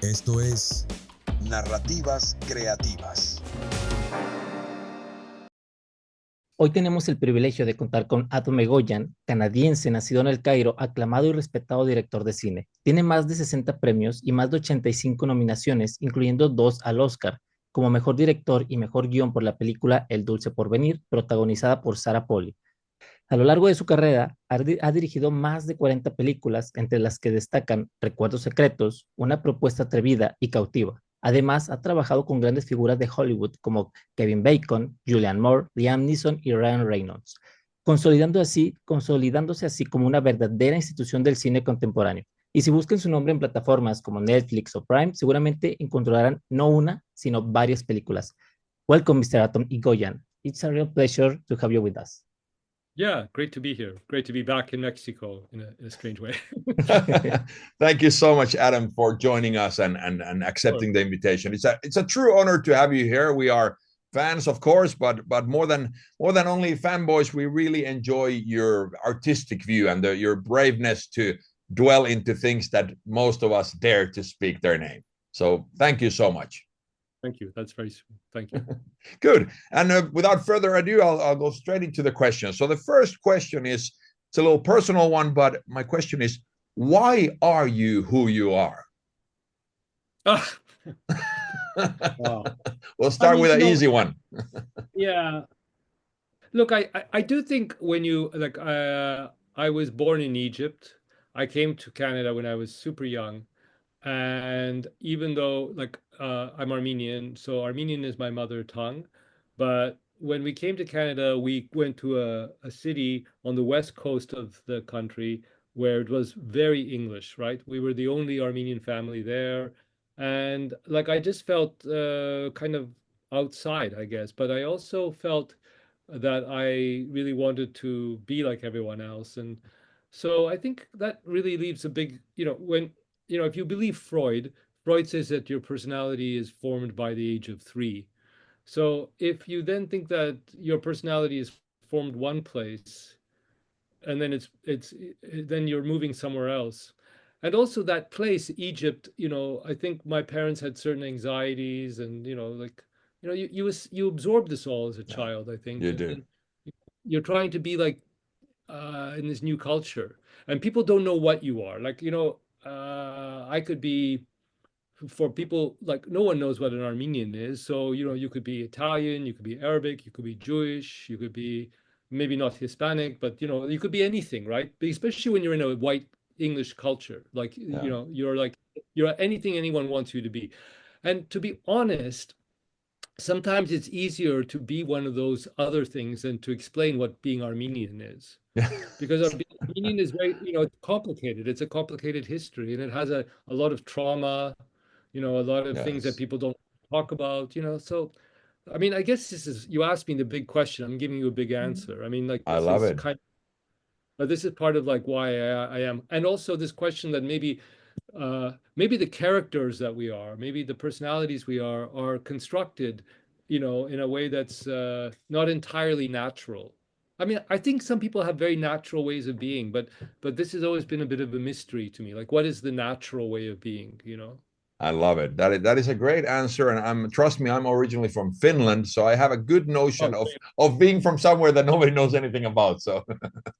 Esto es Narrativas Creativas. Hoy tenemos el privilegio de contar con Atom Egoyan, canadiense, nacido en El Cairo, aclamado y respetado director de cine. Tiene más de 60 premios y más de 85 nominaciones, incluyendo 2 al Óscar, como mejor director y mejor guión por la película El Dulce Porvenir, protagonizada por Sarah Polley. A lo largo de su carrera, ha dirigido más de 40 películas, entre las que destacan Recuerdos Secretos, Una propuesta atrevida y cautiva. Además, ha trabajado con grandes figuras de Hollywood como Kevin Bacon, Julianne Moore, Liam Neeson y Ryan Reynolds, consolidándose así como una verdadera institución del cine contemporáneo. Y si buscan su nombre en plataformas como Netflix o Prime, seguramente encontrarán no una, sino varias películas. Welcome, Mr. Atom Egoyan. It's a real pleasure to have you with us. Yeah, great to be here. Great to be back in Mexico in a strange way. Thank you so much, Adam, for joining us and accepting the invitation. It's a true honor to have you here. We are fans, of course, but more than only fanboys, we really enjoy your artistic view and your braveness to dwell into things that most of us dare to speak their name. So thank you so much. Thank you. That's very sweet. Thank you. Good. And without further ado, I'll go straight into the questions. So the first question is, it's a little personal one, but my question is, why are you who you are? Wow. We'll start with an easy one. Yeah. Look, I do think when you, like, I was born in Egypt. I came to Canada when I was super young. And even though, like, I'm Armenian, so Armenian is my mother tongue. But when we came to Canada, we went to a city on the west coast of the country where it was very English, right? We were the only Armenian family there. And like, I just felt kind of outside, I guess. But I also felt that I really wanted to be like everyone else. And so I think that really leaves a big, if you believe Freud, Freud says that your personality is formed by the age of 3. So if you then think that your personality is formed one place, and then then you're moving somewhere else. And also that place, Egypt, I think my parents had certain anxieties and, you absorb this all as a child, I think. You do. You're trying to be like in this new culture, and people don't know what you are. Like, I could be, for people, like, no one knows what an Armenian is. So, you could be Italian, you could be Arabic, you could be Jewish, you could be maybe not Hispanic, but, you could be anything, right? Especially when you're in a white English culture, like, you're anything anyone wants you to be. And to be honest, sometimes it's easier to be one of those other things than to explain what being Armenian is. Because Armenian is very, it's complicated. It's a complicated history, and it has a lot of trauma, a lot of things that people don't talk about, So, I mean, I guess you asked me the big question. I'm giving you a big answer. I mean, like, I love it. But this is part of like why I am. And also this question that maybe the characters that we are, maybe the personalities we are constructed, in a way that's not entirely natural. I mean, I think some people have very natural ways of being, but this has always been a bit of a mystery to me. Like, what is the natural way of being, I love it. That is a great answer. And trust me, I'm originally from Finland, so I have a good notion of being from somewhere that nobody knows anything about. So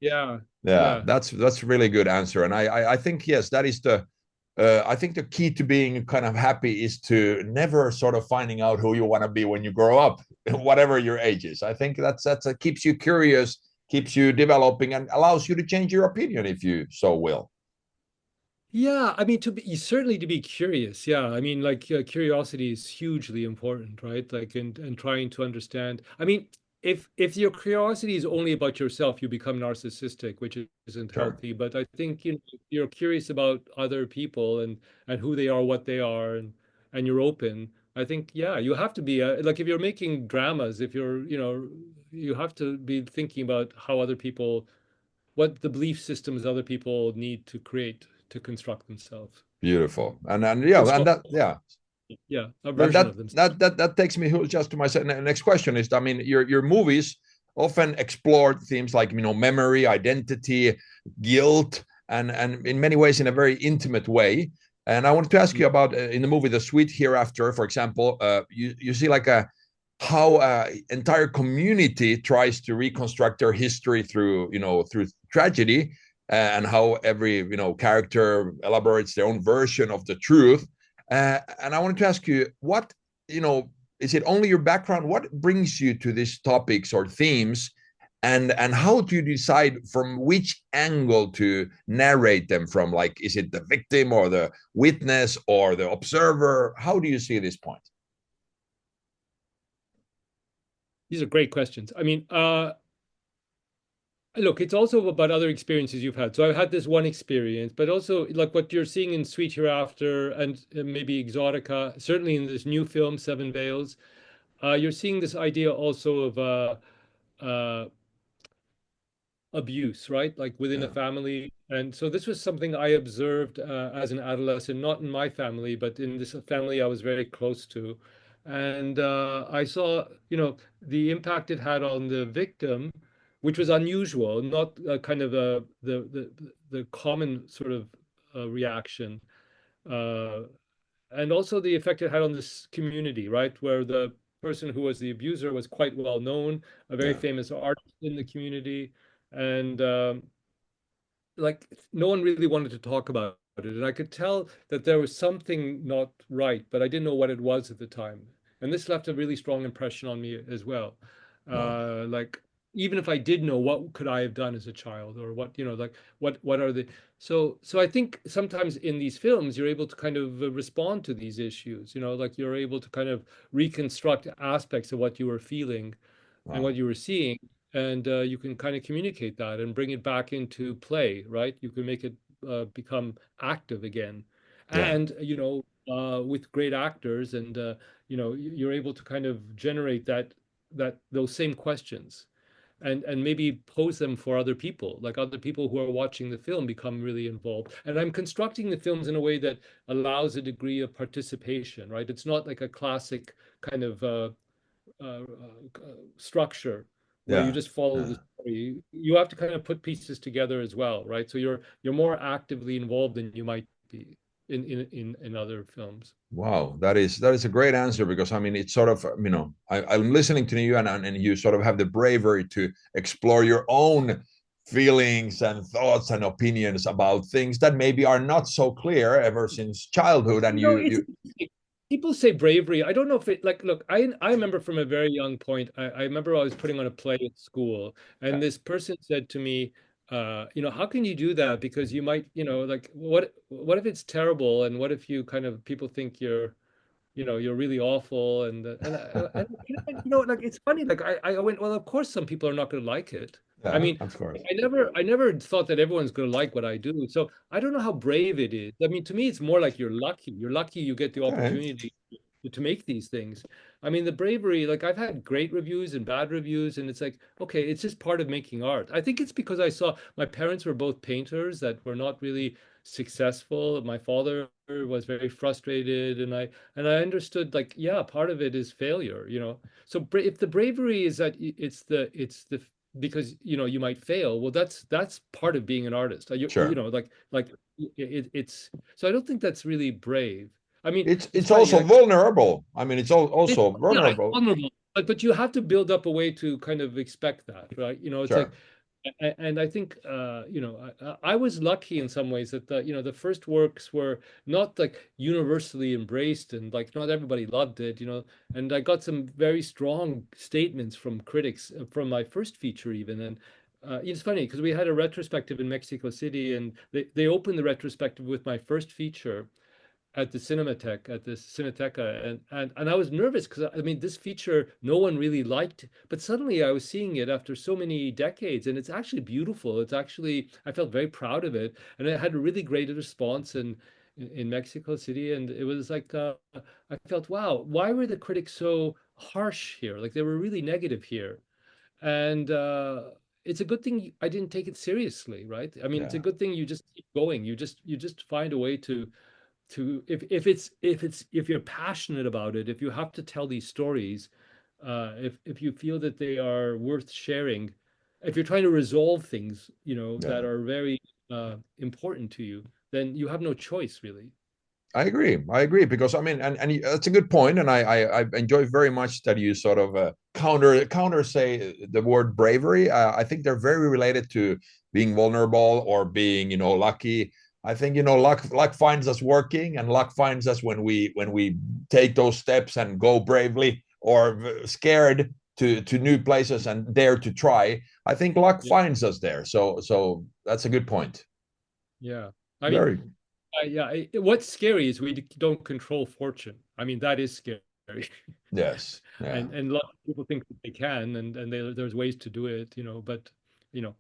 yeah, that's a really good answer. And I think, yes, that is I think the key to being kind of happy is to never sort of finding out who you want to be when you grow up, whatever your age is. I think that's keeps you curious, keeps you developing, and allows you to change your opinion if you so will. Yeah, I mean, certainly to be curious. Yeah, I mean, like, curiosity is hugely important, right? Like, and trying to understand. I mean, if your curiosity is only about yourself, you become narcissistic, which isn't healthy. But I think, you're curious about other people and who they are, what they are, and you're open. I think, yeah, you have to be like, if you're making dramas, if you're, you have to be thinking about how other people, what the belief systems other people need to create to construct themselves. Beautiful. And a version of themselves. That takes me just to my next question is, I mean, your movies often explore themes like, memory, identity, guilt, and in many ways in a very intimate way. And I wanted to ask you about in the movie The Sweet Hereafter, for example, you see like how entire community tries to reconstruct their history through through tragedy, and how every character elaborates their own version of the truth. And I wanted to ask you, what is it only your background? What brings you to these topics or themes? And how do you decide from which angle to narrate them from? Like, is it the victim or the witness or the observer? How do you see this point? These are great questions. I mean, look, it's also about other experiences you've had. So I've had this one experience, but also like what you're seeing in Sweet Hereafter and maybe Exotica, certainly in this new film, Seven Veils, you're seeing this idea also of abuse, right? Like within a family. And so this was something I observed as an adolescent, not in my family, but in this family I was very close to. And I saw, the impact it had on the victim, which was unusual, not kind of the common sort of reaction. Uh, and also the effect it had on this community, right? Where the person who was the abuser was quite well known, a very famous artist in the community, and like no one really wanted to talk about it. And I could tell that there was something not right, but I didn't know what it was at the time. And this left a really strong impression on me as well. Like even if I did know, what could I have done as a child, or what, like what are the so I think sometimes in these films you're able to kind of respond to these issues, like you're able to kind of reconstruct aspects of what you were feeling and what you were seeing, and you can kind of communicate that and bring it back into play, right? You can make it become active again, and with great actors, and you're able to kind of generate those same questions, and maybe pose them for other people, like other people who are watching the film become really involved. And I'm constructing the films in a way that allows a degree of participation, right? It's not like a classic kind of structure where you just follow the story. You have to kind of put pieces together as well, right? So you're more actively involved than you might be in other films. Wow, that is a great answer, because I mean it's sort of I'm listening to you, and you sort of have the bravery to explore your own feelings and thoughts and opinions about things that maybe are not so clear ever since childhood. And people say bravery. I don't know if it, like, look, I remember from a very young point, I remember I was putting on a play at school, and this person said to me, how can you do that? Because you might, like, what if it's terrible? And what if you kind of, people think you're really awful. Like, it's funny. Like I went, well, of course some people are not going to like it. I mean, of course. I never thought that everyone's going to like what I do. So I don't know how brave it is. I mean, to me, it's more like you're lucky. You're lucky you get the opportunity to make these things. I mean, the bravery, like I've had great reviews and bad reviews, and it's like, okay, it's just part of making art. I think it's because I saw my parents were both painters that were not really successful. My father was very frustrated, and I understood, like, yeah, part of it is failure, So if the bravery is that it's the because you might fail, well, that's part of being an artist. It's so I don't think that's really brave. I mean, it's also vulnerable. I mean, it's also vulnerable. Vulnerable, but you have to build up a way to kind of expect that, right? It's like, and I think I was lucky in some ways that the first works were not like universally embraced, and like not everybody loved it, and I got some very strong statements from critics from my first feature even. And it's funny because we had a retrospective in Mexico City, and they opened the retrospective with my first feature at the Cinematheque, at the Cineteca, and I was nervous because I mean this feature no one really liked, but suddenly I was seeing it after so many decades, and it's actually beautiful. It's actually, I felt very proud of it, and it had a really great response in Mexico City, and it was like I felt, wow, why were the critics so harsh here? Like they were really negative here, and it's a good thing I didn't take it seriously, right? I mean, it's a good thing you just keep going. You just find a way to if you're passionate about it, if you have to tell these stories, if you feel that they are worth sharing, if you're trying to resolve things, that are very important to you, then you have no choice really. I agree, because I mean, and that's a good point, and I enjoy very much that you sort of counter say the word bravery. I think they're very related to being vulnerable or being, you know, lucky. I think, you know, luck finds us working, and luck finds us when we take those steps and go bravely or scared to new places and dare to try. I think luck finds us there. So that's a good point. Yeah, I Very. mean, what's scary is we don't control fortune. I mean, that is scary. Yes. Yeah. And a lot of people think that they can, and there's ways to do it, you know. But you know,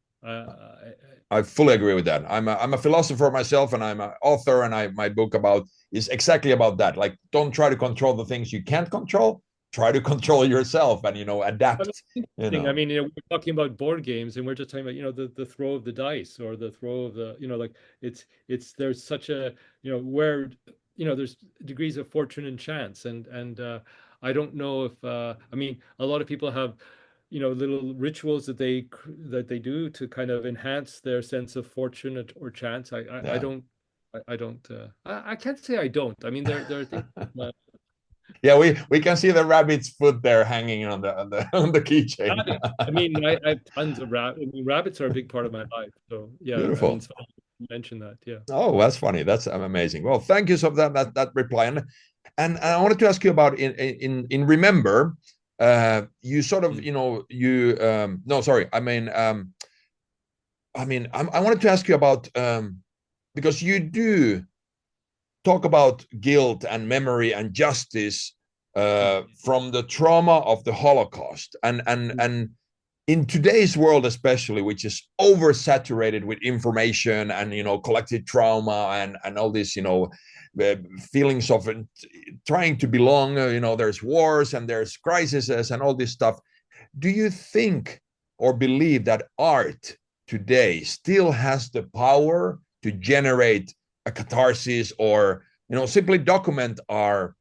I fully agree with that. I'm a philosopher myself, and I'm an author, and my book is exactly about that. Like, don't try to control the things you can't control. Try to control yourself, and, you know, adapt. You know. I mean, you know, we're talking about board games, and we're just talking about, you know, the throw of the dice, or the throw of the, you know, like it's there's such a, you know, where, you know, there's degrees of fortune and chance, and I don't know if I mean, a lot of people have, you know, little rituals that they do to kind of enhance their sense of fortune or chance. I don't. I can't say I don't. I mean, there are things. Yeah, we can see the rabbit's foot there hanging on the on the keychain. I mean, I have tons of rabbits. I mean, rabbits are a big part of my life. So yeah, Beautiful. I mean, so you mention that. Yeah. Oh, that's funny. That's amazing. Well, thank you so for that reply. And I wanted to ask you about in Remember. You sort of, you know, you no, sorry. I wanted to ask you about because you do talk about guilt and memory and justice from the trauma of the Holocaust, and in today's world, especially, which is oversaturated with information and, you know, collective trauma and all this, you know, feelings of trying to belong. You know, there's wars and there's crises and all this stuff. Do you think or believe that art today still has the power to generate a catharsis, or, you know, simply document our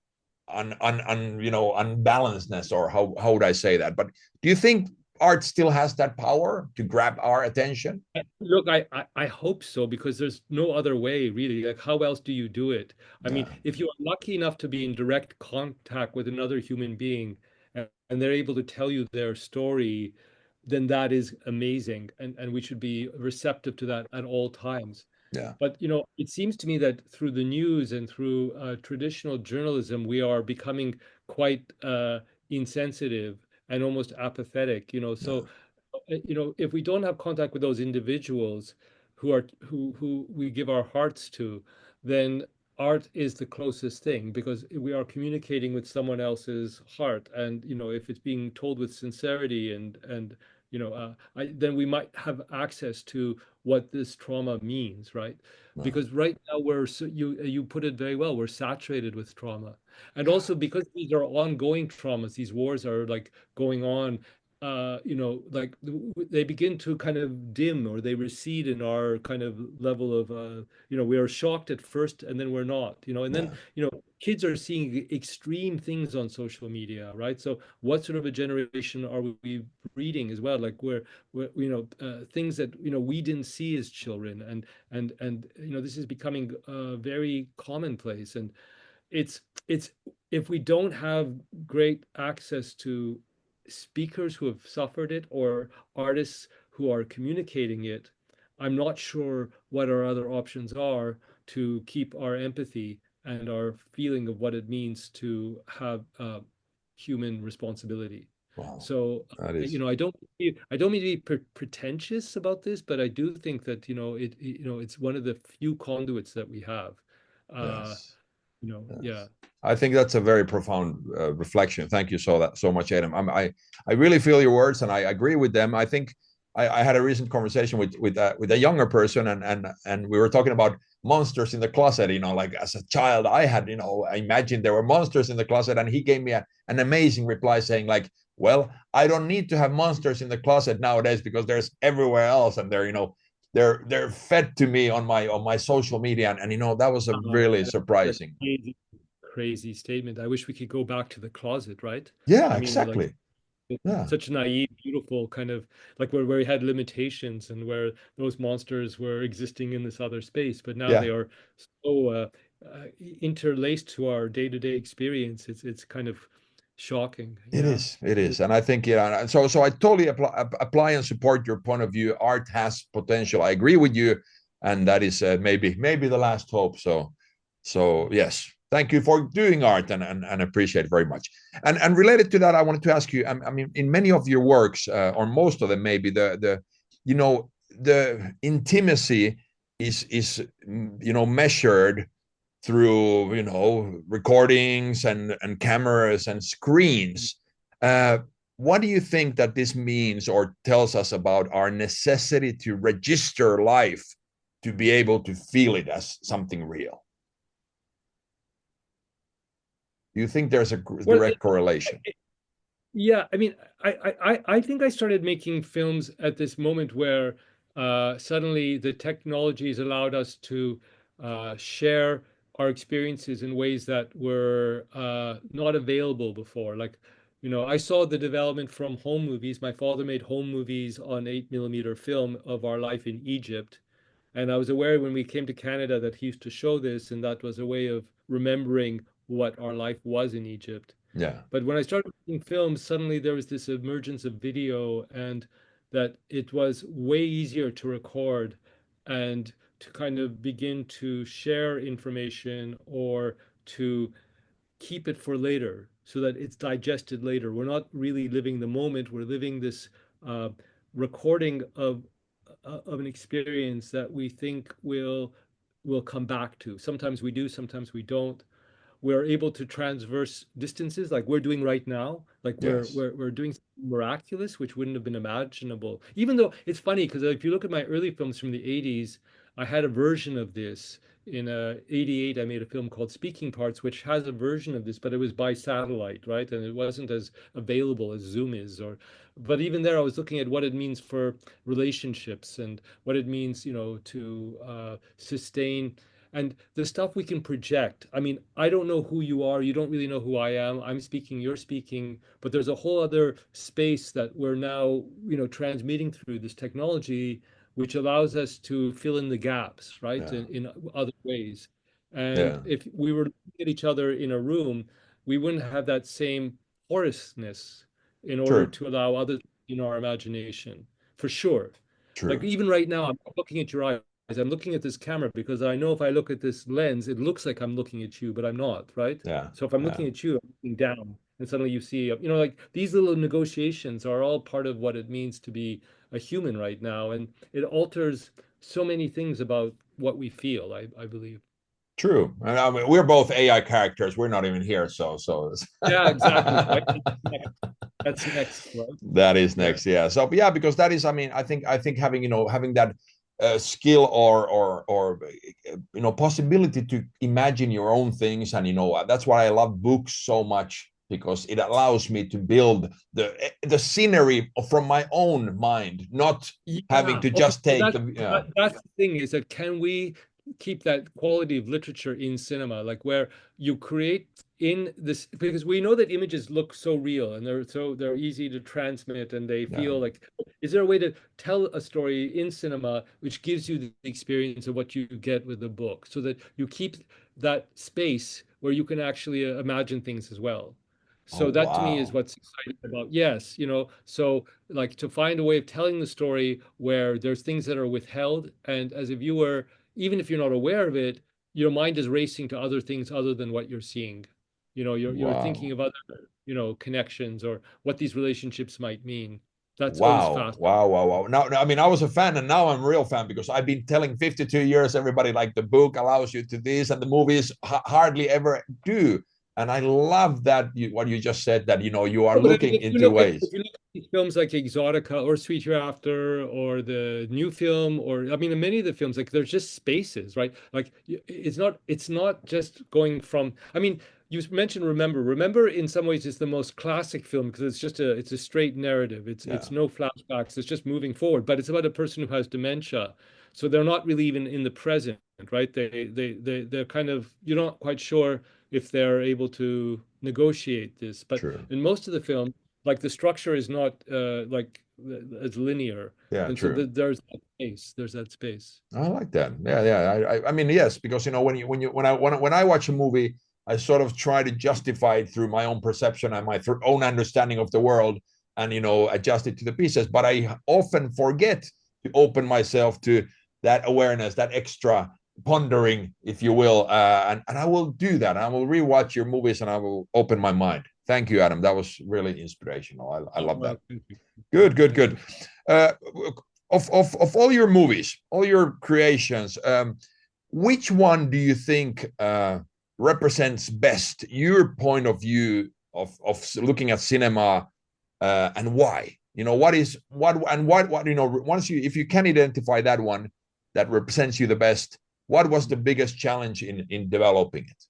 you know, unbalancedness, or how would I say that? But do you think art still has that power to grab our attention? Look, I hope so, because there's no other way, really. Like, how else do you do it? I mean, if you are lucky enough to be in direct contact with another human being, and they're able to tell you their story, then that is amazing, and we should be receptive to that at all times. Yeah. But, you know, it seems to me that through the news and through traditional journalism, we are becoming quite insensitive and almost apathetic, you know. So, you know, if we don't have contact with those individuals who we give our hearts to, then art is the closest thing, because we are communicating with someone else's heart. And, you know, if it's being told with sincerity and you know, then we might have access to what this trauma means, right? Because right now you put it very well, we're saturated with trauma. And also because these are ongoing traumas, these wars are like going on, you know, like they begin to kind of dim, or they recede in our kind of level of, you know, we are shocked at first and then we're not, you know, and then, you know, kids are seeing extreme things on social media, right? So what sort of a generation are we breeding as well? Like we're you know, things that, you know, we didn't see as children, and you know, this is becoming very commonplace. And it's if we don't have great access to speakers who have suffered it, or artists who are communicating it, I'm not sure what our other options are to keep our empathy and our feeling of what it means to have human responsibility. Wow. So, is... you know, I don't mean to be pretentious about this, but I do think that, you know, you know, it's one of the few conduits that we have. Yes. You know, yes. I think that's a very profound reflection. Thank you so much, Adam. I really feel your words, and I agree with them. I think I had a recent conversation with a younger person, and we were talking about monsters in the closet. You know, like as a child, I had, you know, I imagined there were monsters in the closet, and he gave me an amazing reply saying, like, well, I don't need to have monsters in the closet nowadays, because there's everywhere else, and they're, you know, they're fed to me on my social media, and you know, that was a really surprising, crazy statement. I wish we could go back to the closet, right? Yeah, I mean, exactly. Like, such naive, beautiful kind of, like, where we had limitations, and where those monsters were existing in this other space, but now they are so interlaced to our day-to-day experience. It's kind of shocking. It is, and I think so I totally apply and support your point of view. Art has potential. I agree with you, and that is maybe the last hope. So yes, thank you for doing art, and appreciate it very much. And related to that, I wanted to ask you. I mean, in many of your works, or most of them, maybe the intimacy is measured through recordings and cameras and screens. What do you think that this means or tells us about our necessity to register life to be able to feel it as something real? Do you think there's a direct correlation? Yeah, I mean, I think I started making films at this moment where suddenly the technologies allowed us to share our experiences in ways that were not available before. Like, I saw the development from home movies. My father made home movies on 8mm film of our life in Egypt. And I was aware when we came to Canada that he used to show this, and that was a way of remembering what our life was in Egypt. Yeah. But when I started making films, suddenly there was this emergence of video, and that it was way easier to record and to kind of begin to share information or to keep it for later so that it's digested later. We're not really living the moment. We're living this recording of an experience that we think we'll come back to. Sometimes we do, sometimes we don't. We're able to transverse distances like we're doing right now. Like we're doing something miraculous, which wouldn't have been imaginable. Even though it's funny, because if you look at my early films from the 80s, I had a version of this. In 88, I made a film called Speaking Parts, which has a version of this, but it was by satellite, right? And it wasn't as available as Zoom is. But even there, I was looking at what it means for relationships and what it means, to sustain and the stuff we can project. I mean, I don't know who you are. You don't really know who I am. I'm speaking, you're speaking, but there's a whole other space that we're now, transmitting through this technology, which allows us to fill in the gaps, right? Yeah. In other ways. And if we were looking at each other in a room, we wouldn't have that same porousness in order to allow others in our imagination, for sure. True. Like even right now, I'm looking at your eyes. I'm looking at this camera because I know if I look at this lens, it looks like I'm looking at you, but I'm not, right? Yeah. So if I'm looking at you, I'm looking down, and suddenly you see, like these little negotiations are all part of what it means to be a human right now, and it alters so many things about what we feel, I believe. True. I mean, we're both AI characters. We're not even here, so. Yeah, exactly. Right? That's next, right? That is next, yeah. So yeah, because that is, I mean, I think having having that skill or possibility to imagine your own things, and that's why I love books so much, because it allows me to build the scenery from my own mind, not having to just take that's the thing, is that can we keep that quality of literature in cinema, like where you create in this, because we know that images look so real and they're easy to transmit, and they feel like, is there a way to tell a story in cinema which gives you the experience of what you get with the book, so that you keep that space where you can actually imagine things as well? So that to me is what's exciting about, so like to find a way of telling the story where there's things that are withheld, and as a viewer, even if you're not aware of it, your mind is racing to other things other than what you're seeing. You're thinking of other, connections or what these relationships might mean. That's always fascinating. Wow. Now, I mean, I was a fan, and now I'm a real fan, because I've been telling 52 years everybody, like, the book allows you to this, and the movies hardly ever do. And I love that what you just said, that you are looking into ways. If you look at these films like Exotica or Sweet Hereafter or the new film, or I mean, many of the films, like, there's just spaces, right? Like it's not just going from. I mean, you mentioned Remember in some ways is the most classic film, because it's a straight narrative. It's no flashbacks. It's just moving forward. But it's about a person who has dementia, so they're not really even in the present, right? They're kind of, you're not quite sure if they're able to negotiate this. But in most of the film, like, the structure is not like as linear. Yeah, And true. so there's that space. There's that space. I like that. Yeah. I mean, yes, because when I watch a movie, I sort of try to justify it through my own perception and my own understanding of the world, and adjust it to the pieces. But I often forget to open myself to that awareness, that extra pondering, if you will, and I will do that. I will rewatch your movies and I will open my mind. Thank you, Adam. That was really inspirational. I love that. Good. Of all your movies, all your creations, which one do you think represents best your point of view of looking at cinema, and why? Once if you can identify that one that represents you the best, what was the biggest challenge in developing it?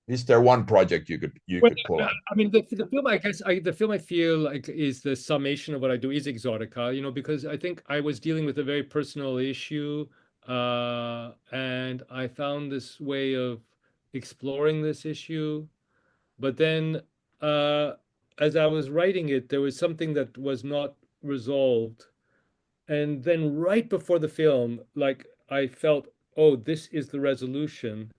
Is there one project you could pull out? I mean, the film, I guess, the film I feel like is the summation of what I do is Exotica, because I think I was dealing with a very personal issue, and I found this way of exploring this issue. But then, as I was writing it, there was something that was not resolved. And then right before the film, like I felt, oh, this is the resolution.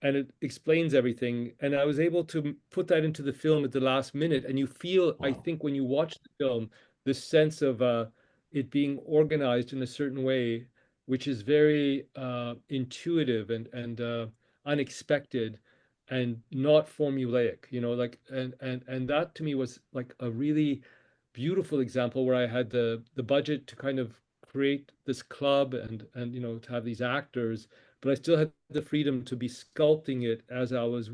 And it explains everything. And I was able to put that into the film at the last minute. And you feel, I think, when you watch the film, this sense of it being organized in a certain way, which is very intuitive and unexpected and not formulaic, and that to me was like a really beautiful example where I had the budget to kind of create this club and to have these actors, but I still had the freedom to be sculpting it as I was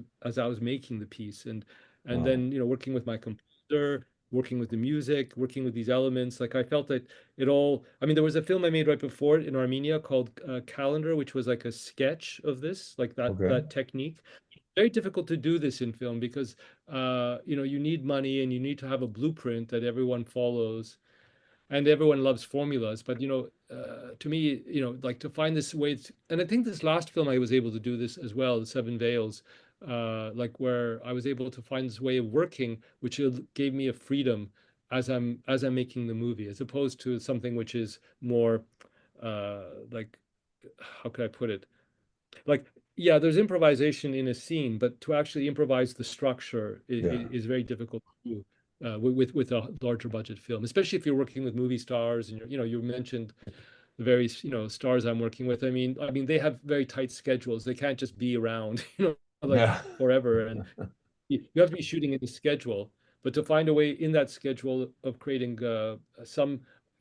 making the piece, and then working with my composer, working with the music, working with these elements. Like I felt that it all. I mean, there was a film I made right before it in Armenia called Calendar, which was like a sketch of this, like that technique. Very difficult to do this in film because you need money and you need to have a blueprint that everyone follows, and everyone loves formulas. But to me, like to find this way, and I think this last film I was able to do this as well, The Seven Veils, like where I was able to find this way of working, which gave me a freedom as I'm making the movie, as opposed to something which is more like, how could I put it? Like, yeah, there's improvisation in a scene, but to actually improvise the structure is very difficult to do with a larger budget film, especially if you're working with movie stars and you mentioned the various stars I'm working with. I mean they have very tight schedules. They can't just be around forever, and you have to be shooting in the schedule. But to find a way in that schedule of creating some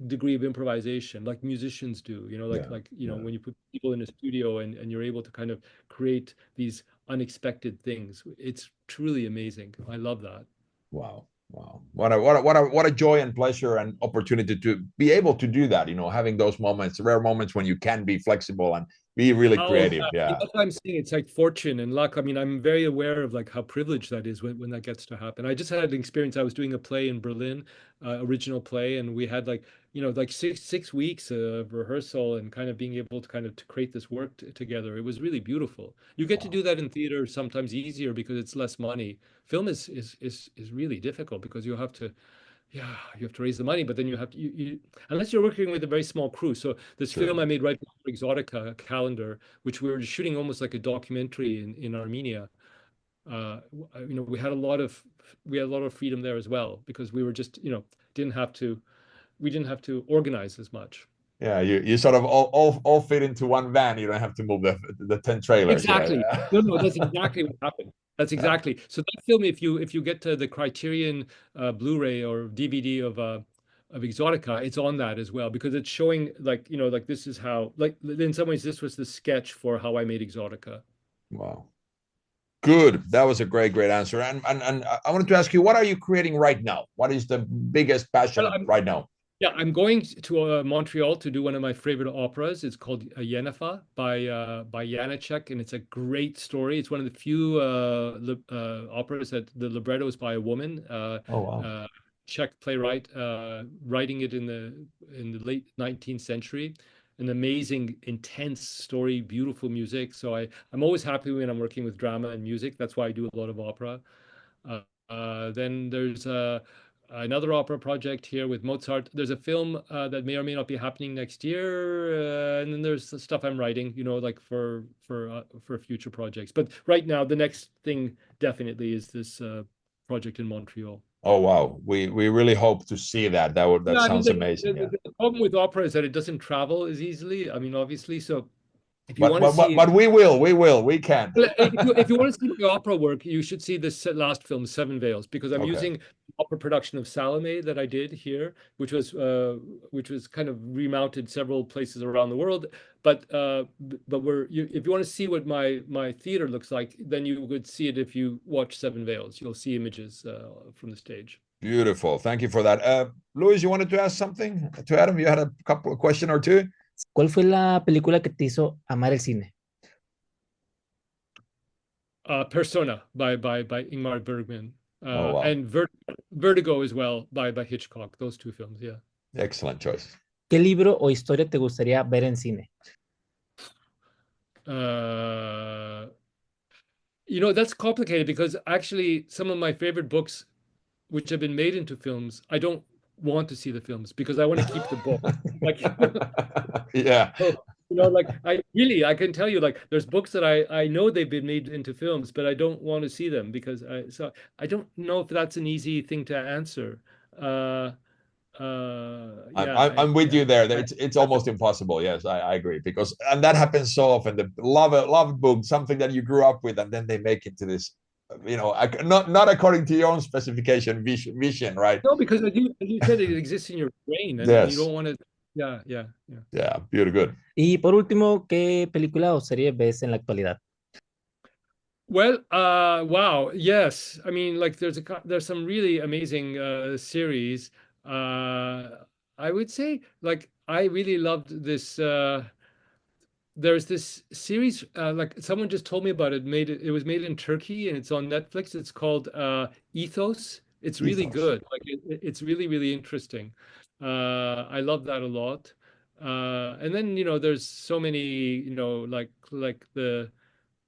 degree of improvisation, like musicians do, when you put people in a studio and you're able to kind of create these unexpected things, it's truly amazing. I love that. Wow. What a joy and pleasure and opportunity to be able to do that, having those moments, rare moments when you can be flexible and be really creative. Yeah. That's what I'm saying. It's like fortune and luck. I mean, I'm very aware of like how privileged that is when that gets to happen. I just had an experience. I was doing a play in Berlin, original play, and we had like six weeks of rehearsal and kind of being able to to create this work together. It was really beautiful. You get to do that in theater sometimes easier because it's less money. Film is really difficult because you have to raise the money, but then you have to unless you're working with a very small crew. So this film I made right before Exotica, Calendar, which we were shooting almost like a documentary in Armenia. We had a lot of freedom there as well because we were just didn't have to organize as much. Yeah, you sort of all fit into one van. You don't have to move the 10 trailers. Exactly. No, that's exactly what happened. That's exactly. So that film, if you get to the Criterion Blu-ray or DVD of Exotica, it's on that as well because it's showing like this is how, like, in some ways this was the sketch for how I made Exotica. Wow. Good. That was a great answer. And I wanted to ask you, what are you creating right now? What is the biggest passion right now? Yeah, I'm going to Montreal to do one of my favorite operas. It's called Yennefer by Janacek, and it's a great story. It's one of the few operas that the libretto is by a woman. Czech playwright, writing it in the late 19th century. An amazing, intense story, beautiful music. So I'm always happy when I'm working with drama and music. That's why I do a lot of opera. Then there's another opera project here with Mozart. There's a film that may or may not be happening next year, and then there's the stuff I'm writing, like for future projects. But right now, the next thing definitely is this project in Montreal. Oh wow, we really hope to see that. That sounds amazing. The problem with opera is that it doesn't travel as easily. I mean, obviously, so. If you want to see, but we can. If you want to see the opera work, you should see this last film, Seven Veils, because I'm using opera production of Salome that I did here, which was kind of remounted several places around the world. But if you want to see what my theater looks like, then you would see it if you watch Seven Veils. You'll see images from the stage. Beautiful, thank you for that. Luis, you wanted to ask something to Adam? You had a couple of question or two. ¿Cuál fue la película que te hizo amar el cine? Persona by Ingmar Bergman. Oh, wow. And Vertigo as well by Hitchcock. Those two films, yeah. Excellent choice. ¿Qué libro o historia te gustaría ver en cine? That's complicated because actually some of my favorite books, which have been made into films, I don't want to see the films because I want to keep the book. Yeah. I can tell you, there's books that I know they've been made into films, but I don't want to see them because I don't know if that's an easy thing to answer. I'm with you there. It's almost impossible. Yes, I agree, and that happens so often. The love book, something that you grew up with, and then they make it to this, not according to your own specification vision, right? No, because as you said, it exists in your brain, and yes. You don't want to. Yeah. Beautiful, good. Y por último, ¿qué película o serie ves en la actualidad? Well, wow, yes. I mean, there's some really amazing series. I would say, I really loved this. There's this series, someone just told me about it. It was made in Turkey, and it's on Netflix. It's called Ethos. It's really good. It's really, really interesting. I love that a lot. And then there's so many like the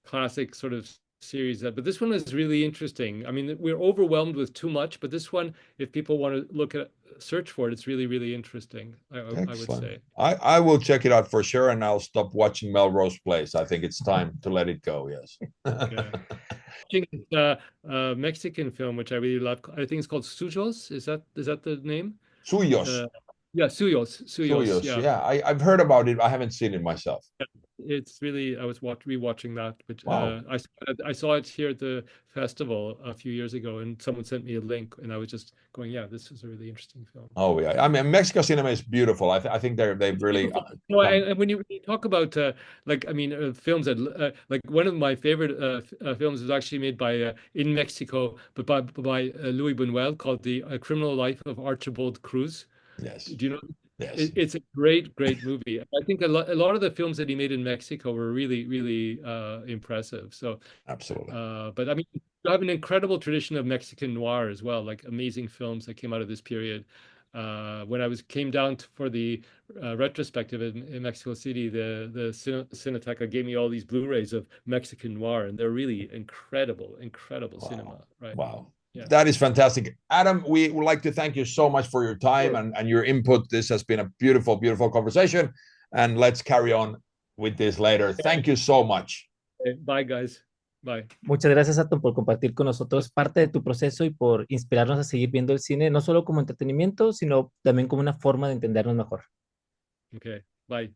classic sort of series but this one is really interesting. I mean, we're overwhelmed with too much, but this one, if people want to search for it, it's really, really interesting. I would say I will check it out for sure, and I'll stop watching Melrose Place. I think it's time to let it go. Yes. Watching Mexican film which I really love. I think it's called Suyos. Is that the name? Suyos. Yeah, Suyos. Yeah, I've heard about it. I haven't seen it myself. It's really, I was rewatching that, but wow. I saw it here at the festival a few years ago, and someone sent me a link, and I was just going, yeah, this is a really interesting film. Oh yeah, I mean, Mexico cinema is beautiful. I think they've really. And when you talk about films that one of my favorite films was actually made by in Mexico, but by Louis Buñuel, called The Criminal Life of Archibald Cruz. Yes. Do you know? Yes. It's a great movie. I think a lot of the films that he made in Mexico were really, really impressive. So absolutely. But I mean, you have an incredible tradition of Mexican noir as well, amazing films that came out of this period. When I came down for the retrospective in Mexico City, the Cineteca gave me all these Blu-rays of Mexican noir, and they're really incredible wow. cinema. Right? Wow. Yeah. That is fantastic. Adam, we would like to thank you so much for your time and your input. This has been a beautiful, beautiful conversation, and let's carry on with this later. Thank you so much. Bye, guys. Bye. Muchas gracias, Atom, por compartir con nosotros parte de tu proceso y por inspirarnos a seguir viendo el cine, no solo como entretenimiento, sino también como una forma de entendernos mejor. Okay, bye.